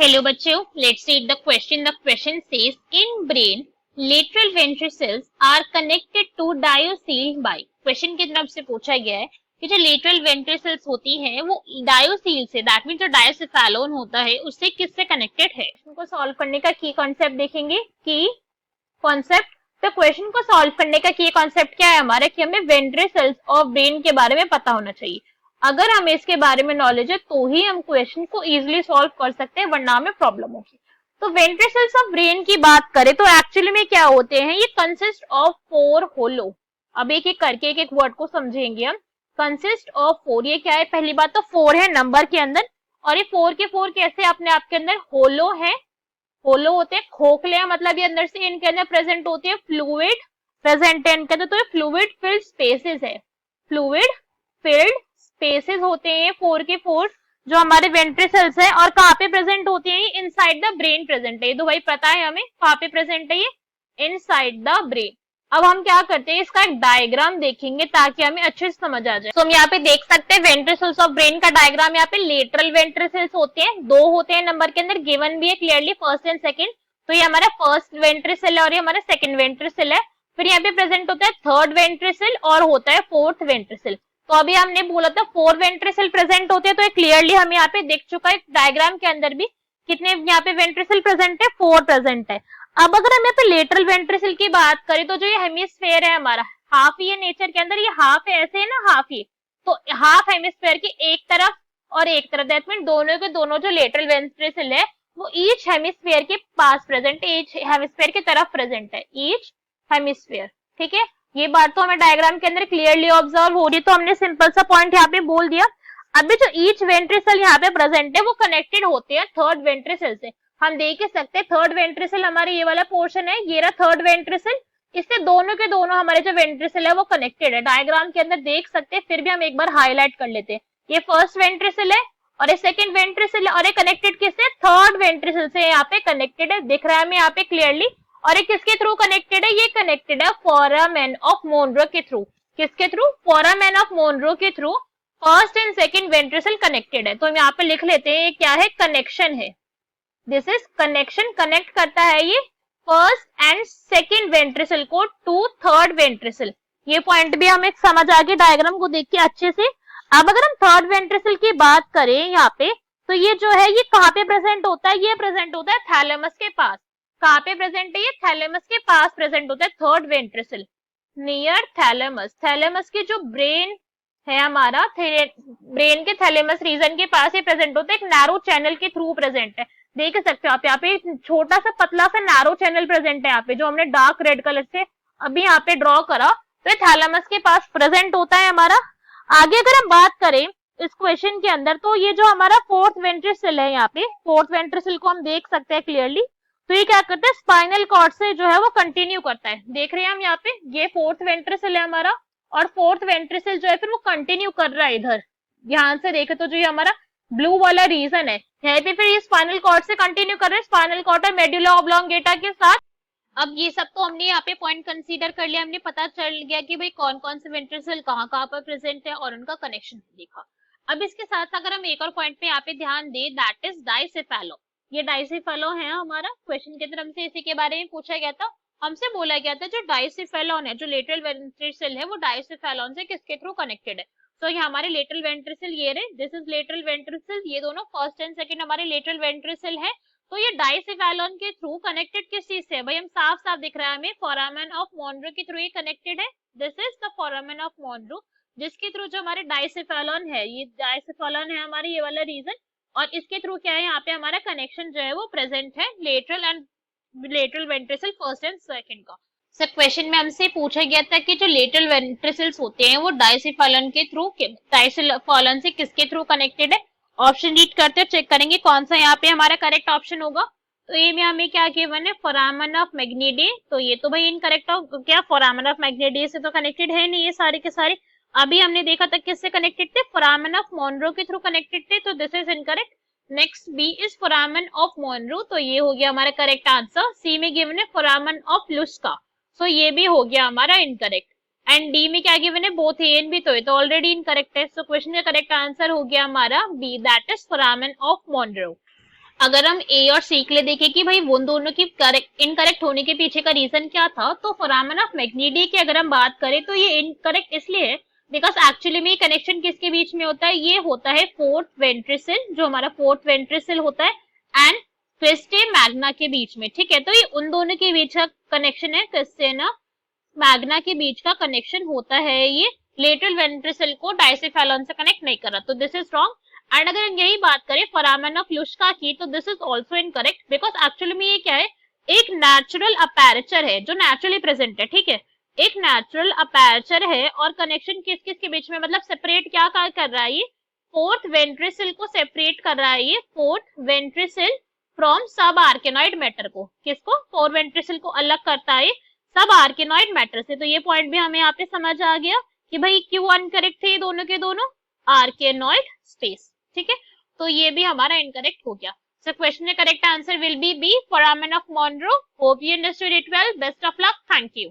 Hello बच्चों, let's read the question. The question says, in brain, lateral ventricles are connected to diocele by. Question की तरफ से पूछा गया है कि जो लेटरल वेंट्रिकल्स होती है वो डायोसील से, दैट मीन जो डायोसेफेलोन होता है उससे किससे कनेक्टेड है। इसको सॉल्व करने का की कॉन्सेप्ट देखेंगे। की कॉन्सेप्ट, तो क्वेश्चन को सॉल्व करने का की कॉन्सेप्ट क्या है हमारा कि हमें वेंट्रिकल्स और ब्रेन के बारे में पता होना चाहिए। अगर हमें इसके बारे में नॉलेज है तो ही हम क्वेश्चन को इजीली सॉल्व कर सकते हैं, वरना हमें प्रॉब्लम होगी। तो वेंट्रिकल्स ऑफ ब्रेन की बात करें तो एक्चुअली में क्या होते हैं, ये कंसिस्ट ऑफ 4 होलो। अब एक एक करके एक एक वर्ड को समझेंगे हम। कंसिस्ट ऑफ 4, ये क्या है, पहली बात तो 4 है नंबर के अंदर, और ये 4 के 4 कैसे अपने आप के अंदर होलो है। होलो होते हैं खोखले, मतलब ये अंदर से इनके अंदर प्रेजेंट होती है फ्लूइड प्रेजेंट है इनके अंदर, तो ये फ्लूइड फिल्ड स्पेसेस है। फ्लूइड फिल्ड स्पेसेस होते हैं 4 के 4 जो हमारे वेंट्रिकल्स है, और कहाँ पे प्रेजेंट होती है, ये इनसाइड द ब्रेन प्रेजेंट है। ये तो भाई पता है हमें कहाँ पे प्रेजेंट है, ये इनसाइड द ब्रेन। अब हम क्या करते हैं, इसका एक डायग्राम देखेंगे ताकि हमें अच्छे से समझ आ जाए। तो हम यहाँ पे देख सकते हैं वेंट्रिकल्स ऑफ ब्रेन का डायग्राम। यहाँ पे लेटरल वेंट्रिकल्स होते हैं, 2 होते हैं नंबर के अंदर, गिवन भी है क्लियरली फर्स्ट एंड सेकंड। तो ये हमारा फर्स्ट वेंट्रिकल है और ये हमारा सेकंड वेंट्रिकल है। फिर यहाँ पे प्रेजेंट होता है थर्ड वेंट्रिकल और होता है फोर्थ वेंट्रिकल। तो अभी हमने बोला था 4 वेंट्रिकल प्रेजेंट होते हैं, तो क्लियरली हमें यहाँ पे दिख चुका है डायग्राम के अंदर भी कितने यहाँ पे वेंट्रिकल प्रेजेंट है, 4 प्रेजेंट है। अब अगर हम यहाँ पे लेटरल वेंट्रिकल की बात करें तो जो ये हेमिस्फेयर है हमारा, हाफ ही है नेचर के अंदर, ये हाफ है ऐसे है ना, हाफ ही, तो हाफ हेमिस्फेयर की एक तरफ और एक तरफ, दैट मीन दोनों के दोनों जो लेटरल वेंट्रिकल है वो ईच हेमिस्फेयर के पास प्रेजेंट है, ईच हेमिस्फेयर की तरफ प्रेजेंट है, ईच हेमिस्फेयर। ठीक है, ये बात तो हमें डायग्राम के अंदर क्लियरली ऑब्जर्व हो रही है, तो हमने सिंपल सा पॉइंट यहाँ पे बोल दिया। अभी जो ईच वेंट्रिकल यहाँ पे प्रेजेंट है वो कनेक्टेड होते हैं थर्ड वेंट्रिकल से। हम देख ही सकते हैं थर्ड वेंट्रिकल हमारे ये वाला पोर्शन है, ये रहा थर्ड वेंट्रिकल, इससे दोनों के दोनों हमारे जो वेंट्रिकल है वो कनेक्टेड है, डायग्राम के अंदर देख सकते हैं। फिर भी हम एक बार हाईलाइट कर लेते हैं, ये फर्स्ट वेंट्रिकल है और ये सेकंड वेंट्रिकल है, और ये कनेक्टेड किससे, थर्ड वेंट्रिकल से यहाँ पे कनेक्टेड है, दिख रहा है हमें यहाँ पे क्लियरली। और ये किसके थ्रू कनेक्टेड है, ये कनेक्टेड है फोरामेन ऑफ मोनरो के थ्रू। किसके थ्रू, फोरामेन ऑफ मोनरो के through first and second ventricle connected है। तो हम यहाँ पे लिख लेते हैं, ये क्या है, कनेक्शन है, दिस इज कनेक्शन, कनेक्ट करता है ये फर्स्ट एंड सेकंड वेंट्रिकल को टू थर्ड वेंट्रिकल। ये पॉइंट भी हमें समझ आ गया डायग्राम को देख के अच्छे से। अब अगर हम थर्ड वेंट्रिकल की बात करें यहाँ पे, तो ये जो है ये कहाँ पे प्रेजेंट होता है, ये प्रेजेंट होता है थैलेमस के पास। कहाँ पे प्रेजेंट है, ये थैलेमस के पास प्रेजेंट होता है third ventricle, near thalamus. Thalamus की जो ब्रेन है हमारा, ब्रेन के थैलेमस रीजन के पास ये प्रेजेंट होता है, एक नैरो चैनल के थ्रू प्रेजेंट है। देख सकते हो आप यहाँ पे छोटा सा पतला सा नैरो चैनल प्रेजेंट है यहाँ पे, जो हमने डार्क रेड कलर से अभी यहाँ पे ड्रॉ करा, तो ये थैलेमस के पास प्रेजेंट होता है हमारा। आगे अगर हम बात करें इस क्वेश्चन के अंदर, तो ये जो हमारा फोर्थ वेंट्रिकल है, यहाँ पे फोर्थ वेंट्रिकल को हम देख सकते हैं क्लियरली। तो ये क्या करता है, स्पाइनल कॉर्ड से जो है वो कंटिन्यू करता है, देख रहे हैं हम यहाँ पे, ये फोर्थ वेंट्रिकल है हमारा, और फोर्थ वेंट्रिकल जो है फिर वो कंटिन्यू कर रहा है इधर। ध्यान से देखे तो जो ये हमारा ब्लू वाला रीजन है, यहाँ पे फिर ये स्पाइनल कॉर्ड से कंटिन्यू कर रहे हैं, स्पाइनल कॉर्ड और मेडुला ऑब्लोंगेटा के साथ। अब ये सब तो हमने यहाँ पे पॉइंट कंसीडर कर लिया, हमने पता चल गया कि भाई कौन कौन से वेंट्रिकल कहाँ कहाँ पर प्रेजेंट है और उनका कनेक्शन देखा। अब इसके साथ अगर हम एक और पॉइंट पे यहाँ पे ध्यान दें, दैट इज डाइसेफेलो। ये डाइसेफेलो है हमारा, क्वेश्चन की तरफ से इसी के बारे में पूछा गया था, हमसे बोला गया था जो डाइसेफेलोन है, जो लेटरल वेंट्रिकल है, वो डाइसेफेलोन से किसके थ्रू कनेक्टेड है। तो ये हमारे लेटरल वेंट्रिकल ये रहे, दिस इज लेटरल वेंट्रिकल, ये दोनों फर्स्ट एंड सेकंड हमारे लेटरल वेंट्रिकल है। तो ये डाइसेफेलोन के थ्रू कनेक्टेड किस चीज से है भाई, हम साफ साफ दिख रहा है हमें, फोरामेन ऑफ मोनरो के थ्रू ये कनेक्टेड है, this is the foramen of Monro, जिसके थ्रू जो हमारे डाइसेफेलोन है, ये डाइसेफेलोन है हमारे ये वाला रीजन, और इसके थ्रू क्या है, यहाँ पे हमारा कनेक्शन जो है वो प्रेजेंट है lateral and lateral ventricle first and second का। सर क्वेश्चन में हमसे पूछा गया था कि जो लेटरल वेंट्रिकल्स होते हैं वो डाइसेफेलोन के थ्रू, डाइसेफेलोन से किसके थ्रू कनेक्टेड है। ऑप्शन रीड करते हैं, चेक करेंगे कौन सा यहाँ पे हमारा करेक्ट ऑप्शन होगा। तो ये में हमें क्या गिवन है, फोरामेन ऑफ मैग्नीडे, तो ये तो भाई इनकरेक्ट हो क्या, फोरामेन ऑफ मैग्नीडे से तो कनेक्टेड है नहीं ये सारे के सारे। अभी हमने देखा था किससे कनेक्टेड थे, फोरामेन ऑफ मोनरो के थ्रू कनेक्टेड थे, तो this is incorrect. Next B is foramen of Monro, तो ये हो गया हमारा करेक्ट आंसर। सी में गिवन है फोरामेन ऑफ लुस्का, सो ये भी हो गया हमारा इनकरेक्ट। एंड डी में क्या गिवन है, बोथ ए एंड बी, तो ये तो ऑलरेडी इनकरेक्ट है, सो क्वेश्चन का करेक्ट आंसर हो गया हमारा B, that is foramen of Monro. अगर हम ए और सी के लिए देखें कि भाई वो दोनों की करेक्ट इनकरेक्ट होने के पीछे का रीजन क्या था, तो फोरामन ऑफ मैग्नीडी की अगर हम बात करें तो ये इनकरेक्ट इसलिए है बिकॉज एक्चुअली में कनेक्शन किसके बीच में होता है, ये होता है फोर्थ वेंट्रिकल, जो हमारा फोर्थ वेंट्रिकल होता है एंड क्रिस्टे मैग्ना के बीच में, ठीक है। तो ये उन दोनों के बीच का कनेक्शन है, क्रिस्टेना मैग्ना के बीच का कनेक्शन होता है, ये लेटरल वेंट्रिकल को डाइसेफेलॉन से कनेक्ट नहीं कर रहा, तो दिस इज रॉन्ग। एंड अगर हम यही बात करें फोरामन ऑफ लुश्का की, तो this is also incorrect because actually में ये क्या है, एक नेचुरल अपेरेचर है जो नेचुरली प्रेजेंट है, ठीक है। एक नेचुरल अपेरेचर है और कनेक्शन किस किस के बीच में, मतलब सेपरेट क्या कर रहा है ये, फोर्थ वेंट्रिकल को सेपरेट कर रहा है ये, फोर्थ वेंट्रिकल फ्रॉम सब आर्केनॉइड मैटर को, किसको, फोर वेंट्रिकल को अलग करता है सब आर्केनॉइड मैटर से। तो ये पॉइंट भी हमें यहाँ पे समझ आ गया कि भाई क्यों अनकरेक्ट थे दोनों के दोनों, आर्केनॉइड स्पेस, ठीक है। तो ये भी हमारा इनकरेक्ट हो गया। सो क्वेश्चन का correct answer will be फोरामन of Monroe. Hope you understood it well. Best of luck. Thank you.